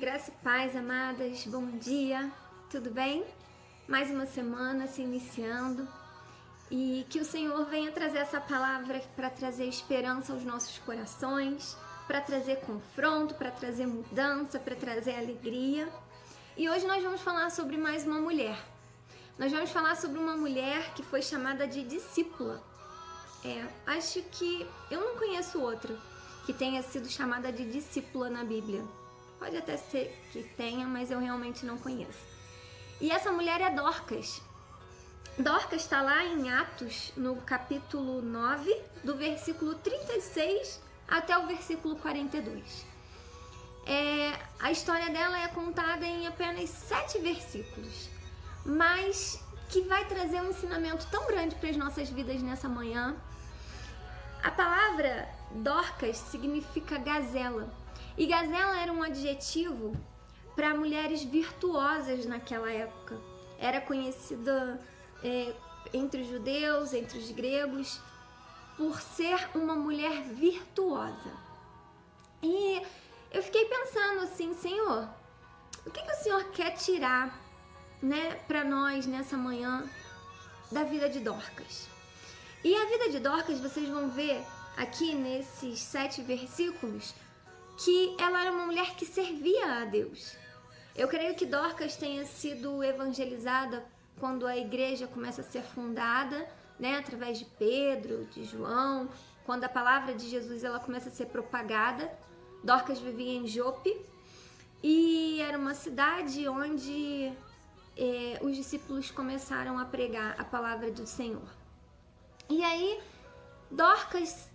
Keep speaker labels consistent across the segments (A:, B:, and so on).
A: Graça e paz, amadas, bom dia, tudo bem? Mais uma semana se iniciando e que o Senhor venha trazer essa palavra para trazer esperança aos nossos corações, para trazer confronto, para trazer mudança, para trazer alegria. E hoje nós vamos falar sobre mais uma mulher. Nós vamos falar sobre uma mulher que foi chamada de discípula. Acho que eu não conheço outra que tenha sido chamada de discípula na Bíblia. Pode até ser que tenha, mas eu realmente não conheço. E essa mulher é Dorcas. Dorcas está lá em Atos, no capítulo 9, do versículo 36 até o versículo 42. A história dela é contada em apenas 7 versículos, mas que vai trazer um ensinamento tão grande para as nossas vidas nessa manhã. A palavra Dorcas significa gazela, e gazela era um adjetivo para mulheres virtuosas naquela época. Era conhecida entre os judeus, entre os gregos, por ser uma mulher virtuosa. E eu fiquei pensando assim, Senhor, o que o Senhor quer tirar, para nós nessa manhã da vida de Dorcas? E a vida de Dorcas, vocês vão ver aqui nesses 7 versículos, que ela era uma mulher que servia a Deus. Eu creio que Dorcas tenha sido evangelizada quando a igreja começa a ser fundada, através de Pedro, de João, quando a palavra de Jesus ela começa a ser propagada. Dorcas vivia em Jope e era uma cidade onde os discípulos começaram a pregar a palavra do Senhor. E aí, Dorcas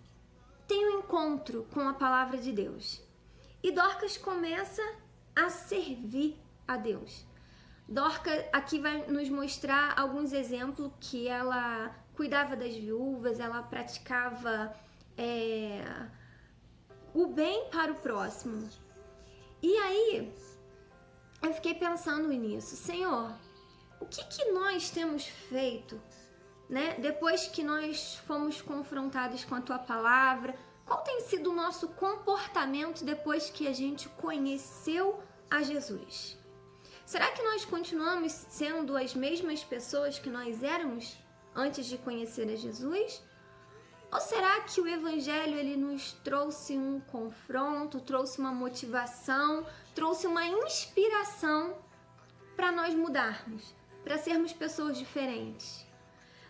A: tem um encontro com a palavra de Deus. E Dorcas começa a servir a Deus. Dorcas aqui vai nos mostrar alguns exemplos que ela cuidava das viúvas, ela praticava o bem para o próximo. E aí, eu fiquei pensando nisso. Senhor, o que nós temos feito, depois que nós fomos confrontados com a Tua palavra? Qual tem sido o nosso comportamento depois que a gente conheceu a Jesus? Será que nós continuamos sendo as mesmas pessoas que nós éramos antes de conhecer a Jesus? Ou será que o Evangelho ele nos trouxe um confronto, trouxe uma motivação, trouxe uma inspiração para nós mudarmos, para sermos pessoas diferentes?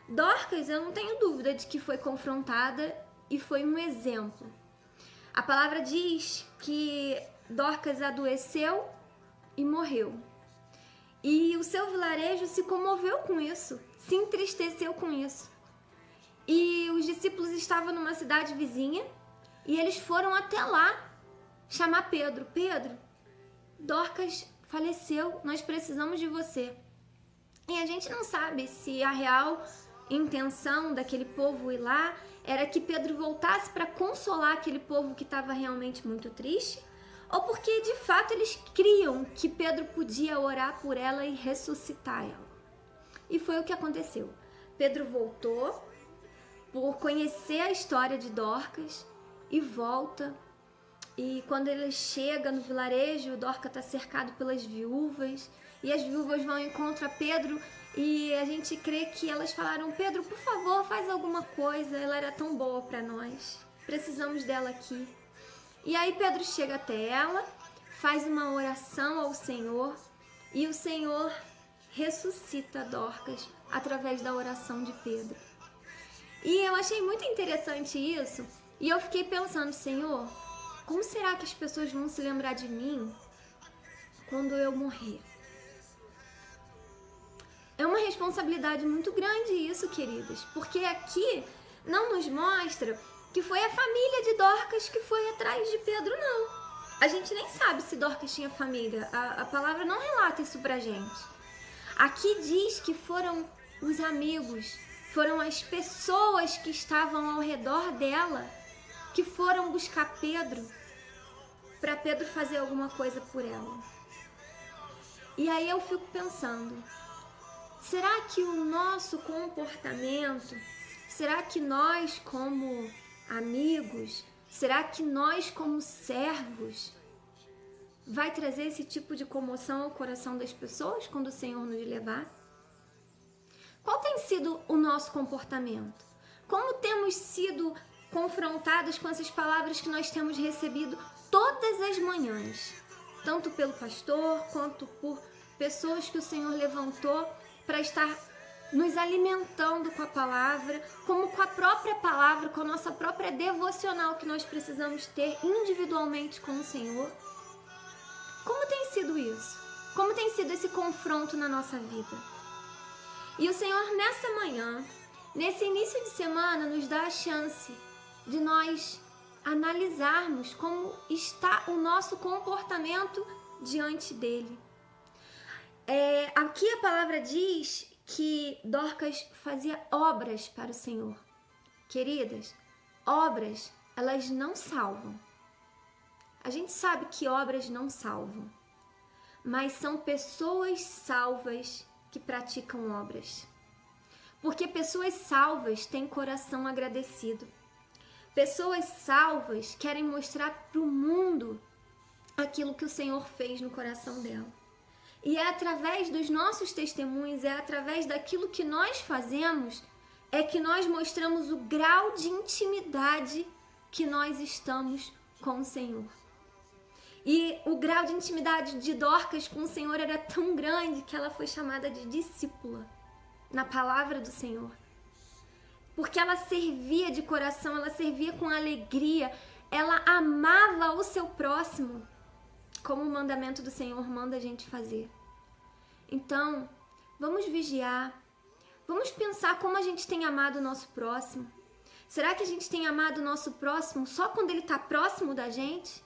A: Dorcas, eu não tenho dúvida de que foi confrontada e foi um exemplo. A palavra diz que Dorcas adoeceu e morreu. E o seu vilarejo se comoveu com isso, se entristeceu com isso. E os discípulos estavam numa cidade vizinha e eles foram até lá chamar Pedro. Pedro, Dorcas faleceu, nós precisamos de você. E a gente não sabe se a real intenção daquele povo ir lá era que Pedro voltasse para consolar aquele povo que estava realmente muito triste, ou porque de fato eles criam que Pedro podia orar por ela e ressuscitar ela. E foi o que aconteceu. Pedro voltou por conhecer a história de Dorcas e volta. E quando ele chega no vilarejo, Dorcas está cercado pelas viúvas e as viúvas vão ao encontro a Pedro. E a gente crê que elas falaram, Pedro, por favor, faz alguma coisa, ela era tão boa para nós, precisamos dela aqui. E aí Pedro chega até ela, faz uma oração ao Senhor e o Senhor ressuscita Dorcas através da oração de Pedro. E eu achei muito interessante isso e eu fiquei pensando, Senhor, como será que as pessoas vão se lembrar de mim quando eu morrer? É uma responsabilidade muito grande isso, queridas, porque aqui não nos mostra que foi a família de Dorcas que foi atrás de Pedro, não. A gente nem sabe se Dorcas tinha família, a palavra não relata isso pra gente. Aqui diz que foram os amigos, foram as pessoas que estavam ao redor dela que foram buscar Pedro para Pedro fazer alguma coisa por ela. E aí eu fico pensando, será que o nosso comportamento, será que nós como amigos, será que nós como servos vai trazer esse tipo de comoção ao coração das pessoas quando o Senhor nos levar? Qual tem sido o nosso comportamento? Como temos sido confrontados com essas palavras que nós temos recebido todas as manhãs? Tanto pelo pastor, quanto por pessoas que o Senhor levantou para estar nos alimentando com a palavra, como com a própria palavra, com a nossa própria devocional que nós precisamos ter individualmente com o Senhor. Como tem sido isso? Como tem sido esse confronto na nossa vida? E o Senhor nessa manhã, nesse início de semana, nos dá a chance de nós analisarmos como está o nosso comportamento diante dele. Aqui a palavra diz que Dorcas fazia obras para o Senhor. Queridas, obras, elas não salvam. A gente sabe que obras não salvam, mas são pessoas salvas que praticam obras. Porque pessoas salvas têm coração agradecido. Pessoas salvas querem mostrar para o mundo aquilo que o Senhor fez no coração dela. E é através dos nossos testemunhos, é através daquilo que nós fazemos, é que nós mostramos o grau de intimidade que nós estamos com o Senhor. E o grau de intimidade de Dorcas com o Senhor era tão grande que ela foi chamada de discípula na palavra do Senhor. Porque ela servia de coração, ela servia com alegria, ela amava o seu próximo, como o mandamento do Senhor manda a gente fazer. Então, vamos vigiar, vamos pensar como a gente tem amado o nosso próximo. Será que a gente tem amado o nosso próximo só quando ele está próximo da gente?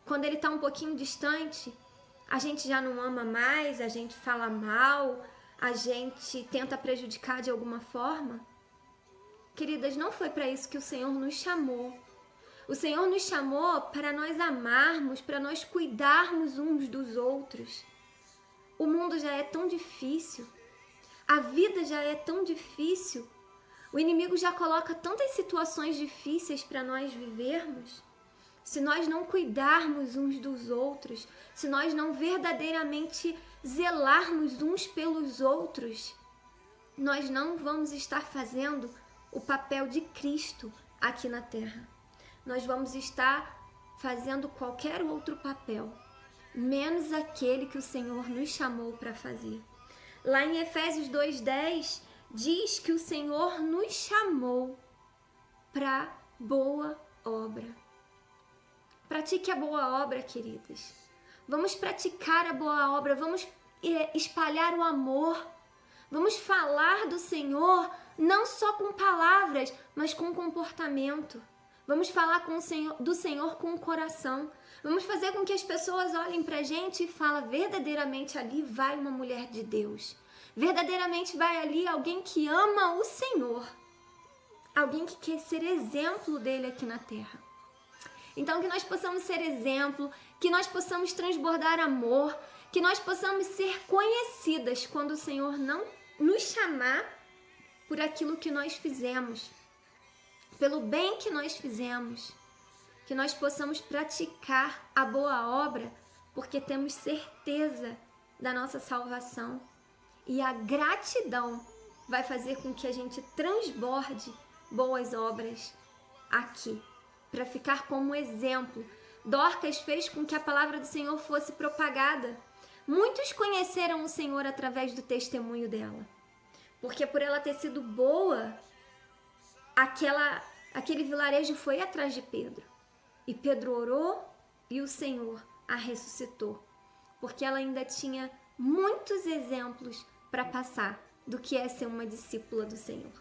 A: Quando ele está um pouquinho distante, a gente já não ama mais, a gente fala mal, a gente tenta prejudicar de alguma forma? Queridas, não foi para isso que o Senhor nos chamou. O Senhor nos chamou para nós amarmos, para nós cuidarmos uns dos outros. O mundo já é tão difícil, a vida já é tão difícil, o inimigo já coloca tantas situações difíceis para nós vivermos. Se nós não cuidarmos uns dos outros, se nós não verdadeiramente zelarmos uns pelos outros, nós não vamos estar fazendo o papel de Cristo aqui na terra. Nós vamos estar fazendo qualquer outro papel, menos aquele que o Senhor nos chamou para fazer. Lá em Efésios 2:10 diz que o Senhor nos chamou para boa obra. Pratique a boa obra, queridas. Vamos praticar a boa obra, vamos espalhar o amor. Vamos falar do Senhor não só com palavras, mas com comportamento. Vamos falar do Senhor com o coração. Vamos fazer com que as pessoas olhem pra gente e falem, verdadeiramente ali vai uma mulher de Deus. Verdadeiramente vai ali alguém que ama o Senhor. Alguém que quer ser exemplo dele aqui na terra. Então que nós possamos ser exemplo, que nós possamos transbordar amor, que nós possamos ser conhecidas quando o Senhor não nos chamar por aquilo que nós fizemos, pelo bem que nós fizemos, que nós possamos praticar a boa obra, porque temos certeza da nossa salvação. E a gratidão vai fazer com que a gente transborde boas obras aqui, para ficar como exemplo. Dorcas fez com que a palavra do Senhor fosse propagada. Muitos conheceram o Senhor através do testemunho dela, porque por ela ter sido boa, aquele vilarejo foi atrás de Pedro. E Pedro orou e o Senhor a ressuscitou, porque ela ainda tinha muitos exemplos para passar do que é ser uma discípula do Senhor.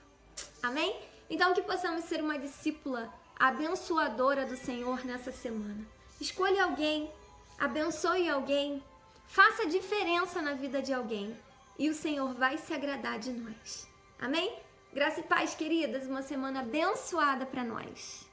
A: Amém? Então que possamos ser uma discípula abençoadora do Senhor nessa semana. Escolha alguém, abençoe alguém, faça diferença na vida de alguém e o Senhor vai se agradar de nós. Amém? Graça e paz, queridas, uma semana abençoada para nós.